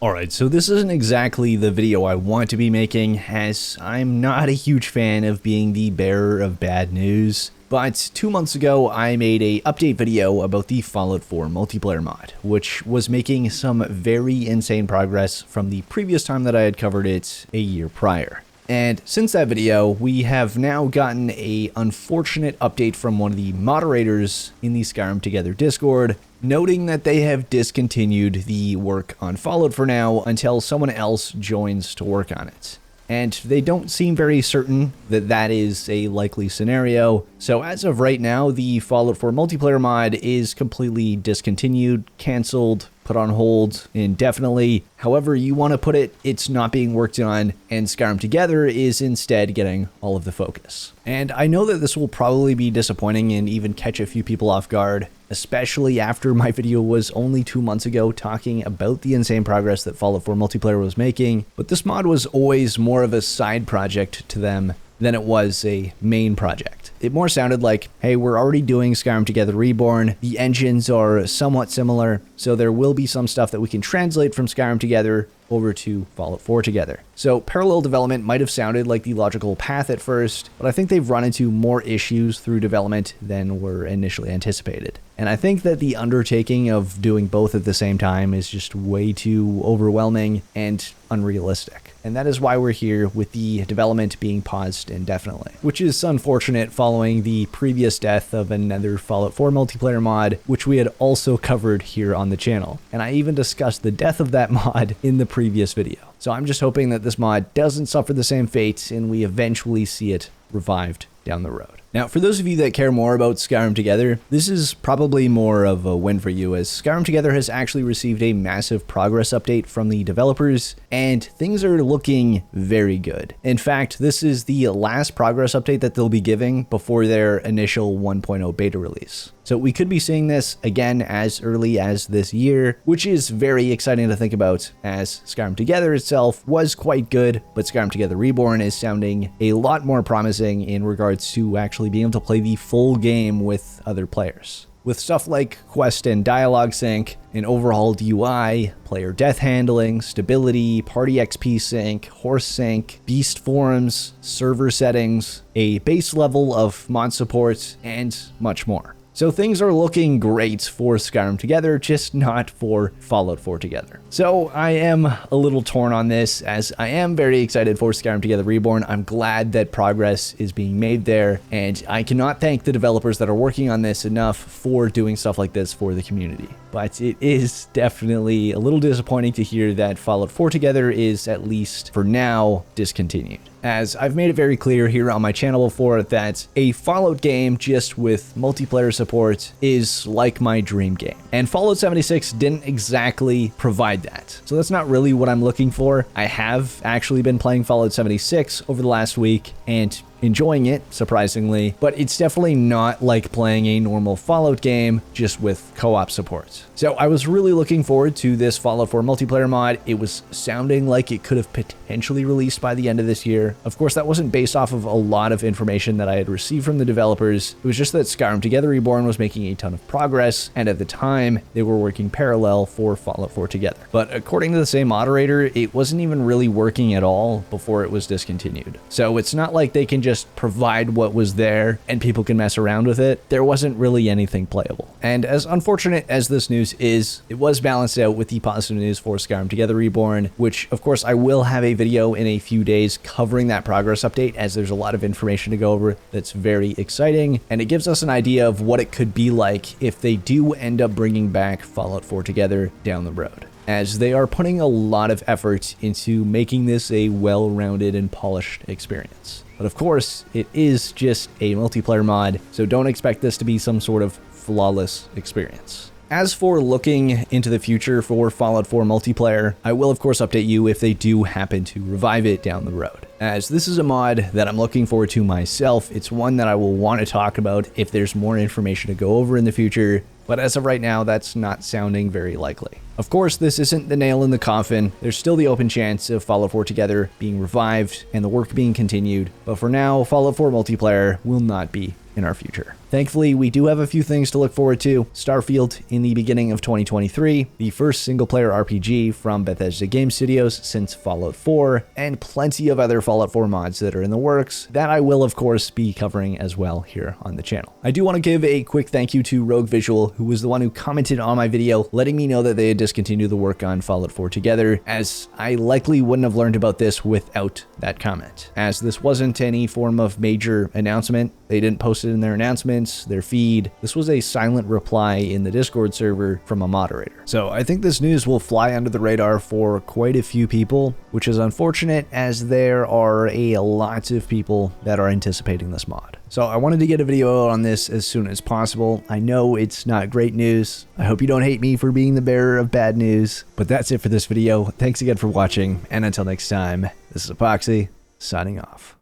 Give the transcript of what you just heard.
Alright, so this isn't exactly the video I want to be making, as I'm not a huge fan of being the bearer of bad news. But 2 months ago, I made a update video about the Fallout 4 multiplayer mod, which was making some very insane progress from the previous time that I had covered it a year prior. And since that video, we have now gotten a unfortunate update from one of the moderators in the Skyrim Together Discord, noting that they have discontinued the work on Fallout for now until someone else joins to work on it. And they don't seem very certain that that is a likely scenario. So as of right now, the Fallout 4 multiplayer mod is completely discontinued, canceled, put on hold indefinitely. However you want to put it, it's not being worked on, and Skyrim Together is instead getting all of the focus. And I know that this will probably be disappointing and even catch a few people off guard, especially after my video was only 2 months ago talking about the insane progress that Fallout 4 multiplayer was making, but this mod was always more of a side project to them than it was a main project. It more sounded like, hey, we're already doing Skyrim Together Reborn, the engines are somewhat similar, so there will be some stuff that we can translate from Skyrim Together over to Fallout 4 Together. So parallel development might have sounded like the logical path at first, but I think they've run into more issues through development than were initially anticipated. And I think that the undertaking of doing both at the same time is just way too overwhelming and unrealistic. And that is why we're here with the development being paused indefinitely, which is unfortunate following the previous death of another Fallout 4 multiplayer mod, which we had also covered here on the channel. And I even discussed the death of that mod in the previous video. So I'm just hoping that this mod doesn't suffer the same fate and we eventually see it revived down the road. Now, for those of you that care more about Skyrim Together, this is probably more of a win for you, as Skyrim Together has actually received a massive progress update from the developers, and things are looking very good. In fact, this is the last progress update that they'll be giving before their initial 1.0 beta release. So we could be seeing this again as early as this year, which is very exciting to think about, as Skyrim Together itself was quite good, but Skyrim Together Reborn is sounding a lot more promising in regards to actually being able to play the full game with other players. With stuff like quest and dialogue sync, an overhauled UI, player death handling, stability, party XP sync, horse sync, beast forms, server settings, a base level of mod support, and much more. So things are looking great for Skyrim Together, just not for Fallout 4 Together. So I am a little torn on this, as I am very excited for Skyrim Together Reborn. I'm glad that progress is being made there, and I cannot thank the developers that are working on this enough for doing stuff like this for the community. But it is definitely a little disappointing to hear that Fallout 4 Together is, at least for now, discontinued. As I've made it very clear here on my channel before that a Fallout game just with multiplayer support is like my dream game. And Fallout 76 didn't exactly provide that. So that's not really what I'm looking for. I have actually been playing Fallout 76 over the last week and enjoying it, surprisingly, but it's definitely not like playing a normal Fallout game just with co-op support. So I was really looking forward to this Fallout 4 multiplayer mod. It was sounding like it could have potentially released by the end of this year. Of course, that wasn't based off of a lot of information that I had received from the developers. It was just that Skyrim Together Reborn was making a ton of progress, and at the time, they were working parallel for Fallout 4 Together. But according to the same moderator, it wasn't even really working at all before it was discontinued. So it's not like they can just provide what was there and people can mess around with it. There wasn't really anything playable. And as unfortunate as this news is, it was balanced out with the positive news for Skyrim Together Reborn, which of course I will have a video in a few days covering that progress update, as there's a lot of information to go over that's very exciting, and it gives us an idea of what it could be like if they do end up bringing back Fallout 4 Together down the road, as they are putting a lot of effort into making this a well-rounded and polished experience. But of course, it is just a multiplayer mod, so don't expect this to be some sort of flawless experience. As for looking into the future for Fallout 4 multiplayer, I will of course update you if they do happen to revive it down the road, as this is a mod that I'm looking forward to myself. It's one that I will want to talk about if there's more information to go over in the future, but as of right now, that's not sounding very likely. Of course, this isn't the nail in the coffin. There's still the open chance of Fallout 4 Together being revived and the work being continued, but for now, Fallout 4 multiplayer will not be in our future. Thankfully, we do have a few things to look forward to. Starfield in the beginning of 2023, the first single-player RPG from Bethesda Game Studios since Fallout 4, and plenty of other Fallout 4 mods that are in the works that I will, of course, be covering as well here on the channel. I do want to give a quick thank you to Rogue Visual, who was the one who commented on my video, letting me know that they had discontinued the work on Fallout 4 Together, as I likely wouldn't have learned about this without that comment. As this wasn't any form of major announcement, they didn't post it in their announcements, their feed. This was a silent reply in the Discord server from a moderator. So I think this news will fly under the radar for quite a few people, which is unfortunate as there are a lot of people that are anticipating this mod. So I wanted to get a video out on this as soon as possible. I know it's not great news. I hope you don't hate me for being the bearer of bad news, but that's it for this video. Thanks again for watching, and until next time, this is Apoqsi, signing off.